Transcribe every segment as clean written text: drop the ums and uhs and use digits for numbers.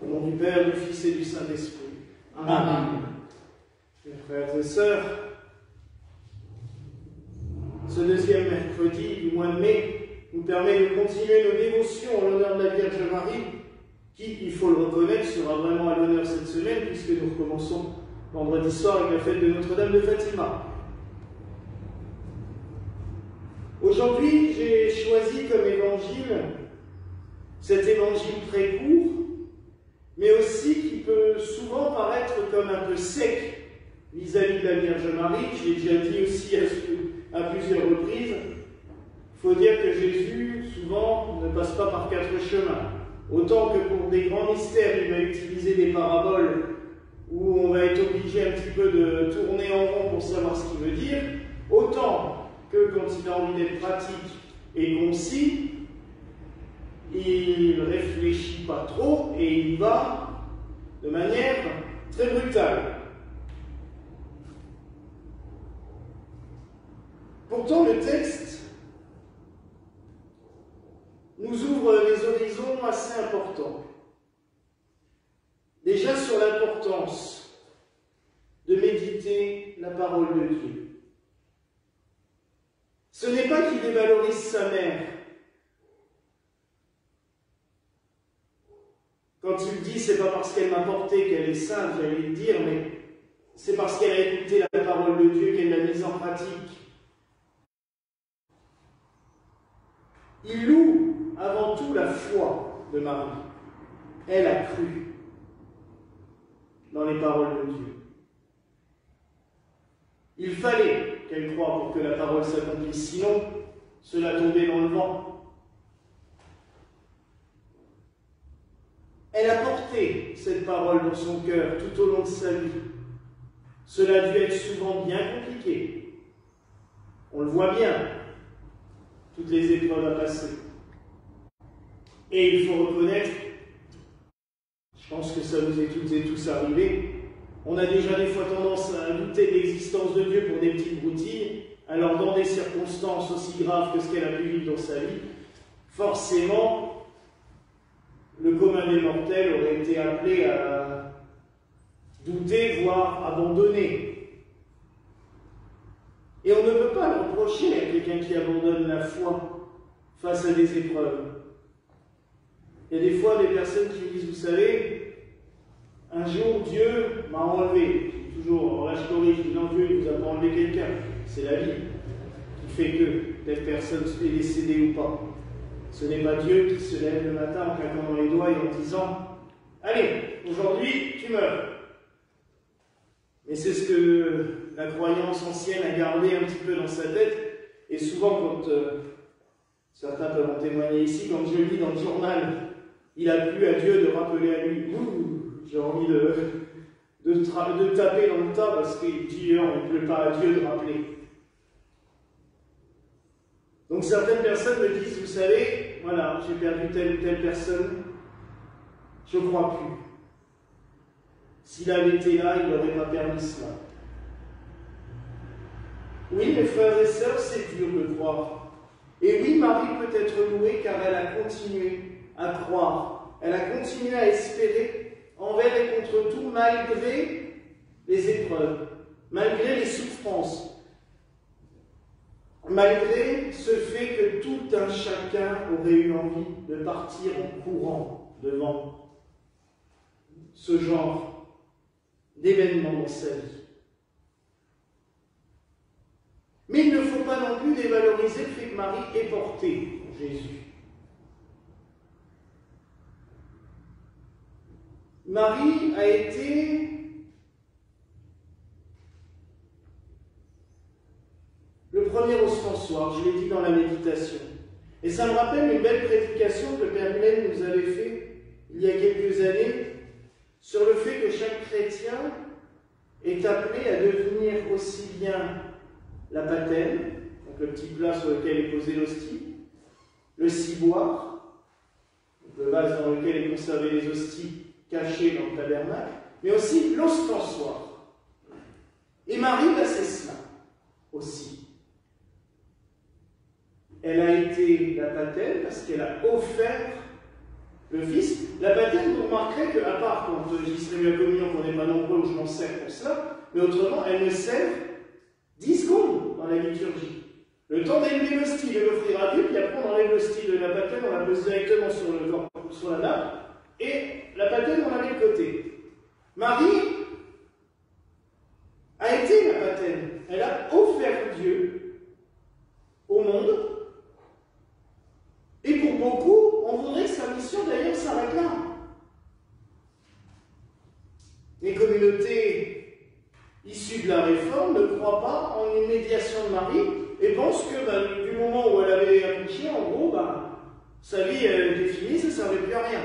Au nom du Père, du Fils et du Saint-Esprit. Amen. Mes frères et sœurs, ce deuxième mercredi du mois de mai nous permet de continuer nos dévotions en l'honneur de la Vierge Marie, qui, il faut le reconnaître, sera vraiment à l'honneur cette semaine, puisque nous recommençons vendredi soir avec la fête de Notre-Dame de Fatima. Aujourd'hui, j'ai choisi comme évangile cet évangile très court, mais aussi qui peut souvent paraître comme un peu sec vis-à-vis de la Vierge Marie. Je l'ai déjà dit aussi à plusieurs reprises. Il faut dire que Jésus, souvent, ne passe pas par quatre chemins. Autant que pour des grands mystères, il va utiliser des paraboles où on va être obligé un petit peu de tourner en rond pour savoir ce qu'il veut dire, autant que quand il a envie d'être pratique et concis, il ne réfléchit pas trop et il va de manière très brutale. Pourtant, le texte nous ouvre des horizons assez importants. Déjà sur l'importance de méditer la parole de Dieu. Ce n'est pas qu'il dévalorise sa mère. Quand il dit, c'est pas parce qu'elle m'a porté qu'elle est sainte, j'allais le dire, mais c'est parce qu'elle a écouté la parole de Dieu qu'elle l'a mise en pratique. Il loue avant tout la foi de Marie. Elle a cru dans les paroles de Dieu. Il fallait qu'elle croie pour que la parole s'accomplisse, sinon cela tombait dans le vent. Elle a porté cette parole dans son cœur tout au long de sa vie. Cela a dû être souvent bien compliqué. On le voit bien, toutes les épreuves à passer. Et il faut reconnaître, je pense que ça vous est toutes et tous arrivé, on a déjà des fois tendance à douter de l'existence de Dieu pour des petites broutilles, alors dans des circonstances aussi graves que ce qu'elle a pu vivre dans sa vie, forcément, le commun des mortels aurait été appelé à douter, voire abandonner. Et on ne peut pas le reprocher à quelqu'un qui abandonne la foi face à des épreuves. Il y a des fois des personnes qui disent, vous savez, un jour Dieu m'a enlevé. Je dis toujours, alors là je corrige, je dis non, Dieu ne vous a pas enlevé quelqu'un. C'est la vie qui fait que telle personne est décédée ou pas. Ce n'est pas Dieu qui se lève le matin en claquant dans les doigts et en disant « Allez, aujourd'hui, tu meurs ». Mais c'est ce que la croyance ancienne a gardé un petit peu dans sa tête. Et souvent, quand certains peuvent en témoigner ici, quand je lis dans le journal, il a plu à Dieu de rappeler à lui « J'ai envie de taper dans le tas parce qu'il dit « On ne plaît pas à Dieu de rappeler ». Donc certaines personnes me disent, vous savez, voilà, j'ai perdu telle ou telle personne, je ne crois plus. S'il avait été là, il n'aurait pas permis cela. Oui, mes frères et sœurs, c'est dur de croire. Et oui, Marie peut être louée car elle a continué à croire. Elle a continué à espérer envers et contre tout, malgré les épreuves, malgré les souffrances. Malgré ce fait que tout un chacun aurait eu envie de partir en courant devant ce genre d'événements dans sa vie. Mais il ne faut pas non plus dévaloriser le fait que Marie ait porté Jésus. Marie a été le premier ostensoir, je l'ai dit dans la méditation. Et ça me rappelle une belle prédication que le Père Glenn nous avait fait il y a quelques années sur le fait que chaque chrétien est appelé à devenir aussi bien la patène, donc le petit plat sur lequel est posée l'hostie, le ciboire, le vase dans lequel est conservé les hosties cachées dans le tabernacle, mais aussi l'ostensoir. Et Marie, c'est cela aussi. Elle a été la patène parce qu'elle a offert le Fils. La baptême, vous remarquerez qu'à part quand je distribue la communion, qu'on n'est pas nombreux ou je m'en sers pour cela, mais autrement, elle me sert 10 secondes dans la liturgie. Le temps d'élever l'hostie, de l'offrir à Dieu, puis après on enlève l'hostie de la baptême, on la pose directement sur la nappe, et la baptême, on la met de côté. Marie a été la baptême. Elle a offert Dieu au monde. Et pour beaucoup, on voudrait que sa mission d'ailleurs s'arrête là. Les communautés issues de la Réforme ne croient pas en une médiation de Marie et pensent que du moment où elle avait accouché, en gros, sa vie était finie, ça ne servait plus à rien.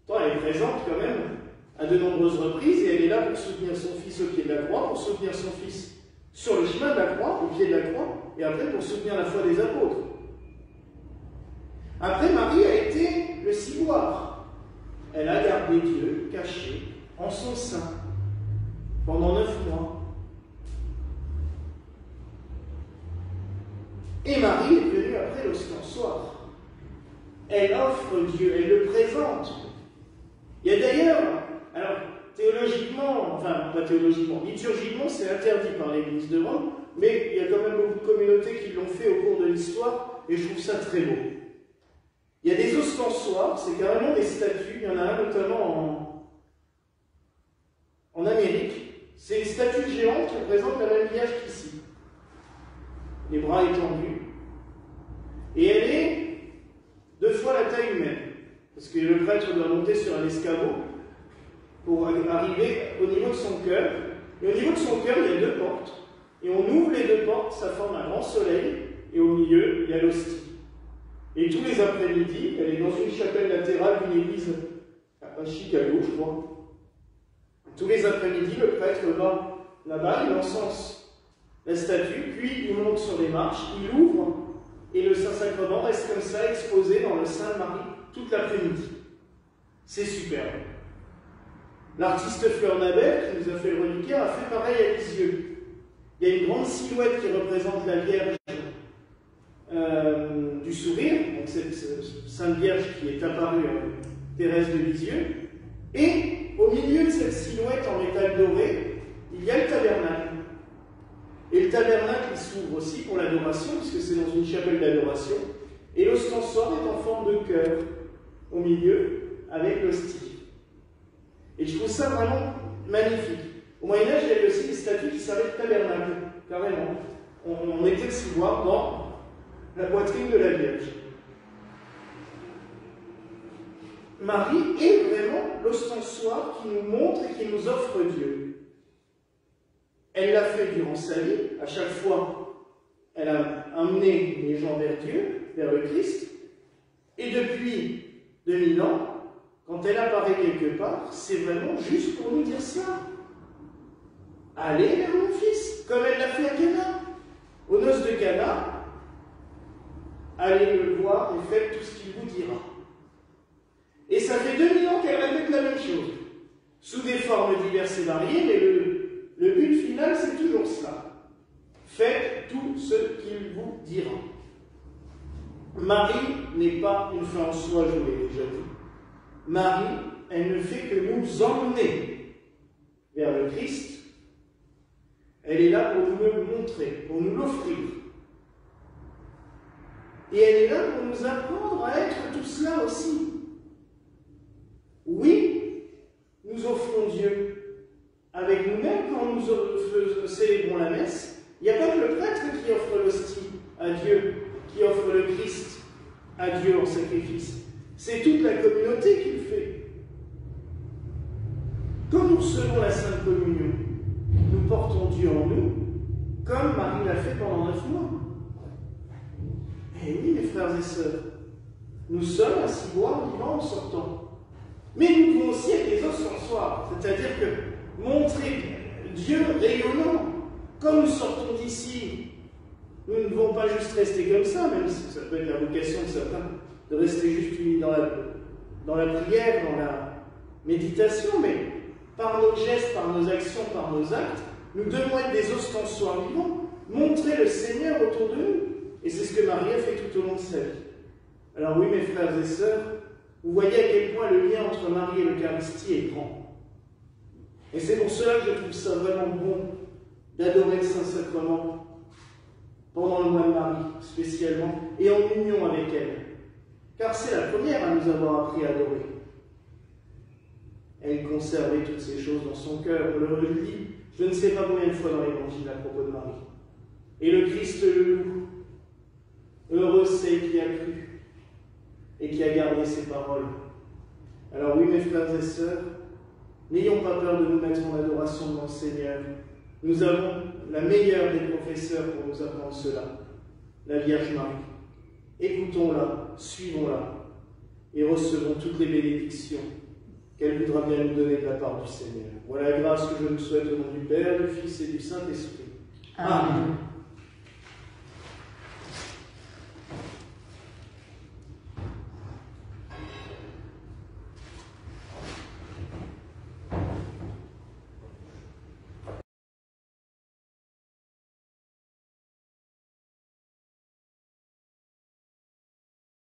Pourtant, elle est présente quand même à de nombreuses reprises et elle est là pour soutenir son fils au pied de la croix, pour soutenir son fils sur le chemin de la croix, au pied de la croix, et après pour soutenir la foi des apôtres. Après, Marie a été le ciboire. Elle a gardé Dieu caché en son sein pendant 9 mois. Et Marie est venue après l'ostensoir. Elle offre Dieu, elle le présente. Il y a d'ailleurs, alors théologiquement, enfin pas théologiquement, liturgiquement c'est interdit par l'Église de Rome, mais il y a quand même beaucoup de communautés qui l'ont fait au cours de l'histoire, et je trouve ça très beau. Il y a des ostensoirs, c'est carrément des statues, il y en a un notamment en Amérique. C'est une statue géante qui représente la même Vierge qu'ici. Les bras étendus. Et elle est 2 fois la taille humaine. Parce que le prêtre doit monter sur un escabeau pour arriver au niveau de son cœur. Et au niveau de son cœur, il y a 2 portes. Et on ouvre les 2 portes, ça forme un grand soleil. Et au milieu, il y a l'hostie. Et tous les après-midi, elle est dans une chapelle latérale d'une église à Chicago, je crois. Tous les après-midi, le prêtre va là-bas, il encense la statue, puis il monte sur les marches, il ouvre, et le Saint-Sacrement reste comme ça, exposé dans le sein de Marie, toute l'après-midi. C'est superbe. L'artiste Fleur Nabert, qui nous a fait le reliquaire, a fait pareil à Lisieux. Il y a une grande silhouette qui représente la Vierge du Sourire, donc cette Sainte Vierge qui est apparue à Thérèse de Lisieux, et au milieu de cette silhouette en métal doré, il y a le tabernacle. Et le tabernacle, il s'ouvre aussi pour l'adoration, puisque c'est dans une chapelle d'adoration, et l'ostensoir est en forme de cœur, au milieu, avec l'hostie. Et je trouve ça vraiment magnifique. Au Moyen-Âge, il y avait aussi des statues qui servaient de tabernacle, carrément. On mettait le ciboire dans la poitrine de la Vierge. Marie est vraiment l'ostensoir qui nous montre et qui nous offre Dieu. Elle l'a fait durant sa vie, à chaque fois, elle a amené les gens vers Dieu, vers le Christ, et depuis 2000 ans, quand elle apparaît quelque part, c'est vraiment juste pour nous dire ça. Allez vers mon fils, comme elle l'a fait à Cana. Aux noces de Cana, allez le voir et faites tout ce qu'il vous dira. Et ça fait 2000 ans qu'elle répète la même chose, sous des formes diverses et variées, mais le but final, c'est toujours cela. Faites tout ce qu'il vous dira. Marie n'est pas une fin en soi, je l'ai déjà dit. Marie, elle ne fait que nous emmener vers le Christ. Elle est là pour nous le montrer, pour nous l'offrir. Et elle est là pour nous apprendre à être tout cela aussi. Oui, nous offrons Dieu avec nous-mêmes quand nous célébrons la messe. Il n'y a pas que le prêtre qui offre l'hostie à Dieu, qui offre le Christ à Dieu en sacrifice. C'est toute la communauté qui le fait. Quand nous recevons la Sainte Communion, nous portons Dieu en nous, comme Marie l'a fait pendant 9 mois. Eh oui, mes frères et sœurs, nous sommes un ciboire vivant en sortant. Mais nous pouvons aussi être des ostensoirs, c'est-à-dire que montrer Dieu rayonnant. Comme nous sortons d'ici, nous ne devons pas juste rester comme ça, même si ça peut être la vocation de certains, de rester juste unis dans la prière, dans la méditation, mais par nos gestes, par nos actions, par nos actes, nous devons être des ostensoirs vivants, montrer le Seigneur autour de nous. Et c'est ce que Marie a fait tout au long de sa vie. Alors oui, mes frères et sœurs, vous voyez à quel point le lien entre Marie et l'Eucharistie est grand. Et c'est pour cela que je trouve ça vraiment bon d'adorer le Saint-Sacrement pendant le mois de Marie, spécialement, et en union avec elle. Car c'est la première à nous avoir appris à adorer. Elle conservait toutes ces choses dans son cœur. On le lit, je ne sais pas combien de fois dans l'Évangile à propos de Marie. Et le Christ le loue. Heureux c'est qui a cru et qui a gardé ses paroles. Alors oui, mes frères et sœurs, n'ayons pas peur de nous mettre en adoration devant le Seigneur. Nous avons la meilleure des professeurs pour nous apprendre cela, la Vierge Marie. Écoutons-la, suivons-la et recevons toutes les bénédictions qu'elle voudra bien nous donner de la part du Seigneur. Voilà la grâce que je nous souhaite au nom du Père, du Fils et du Saint-Esprit. Amen.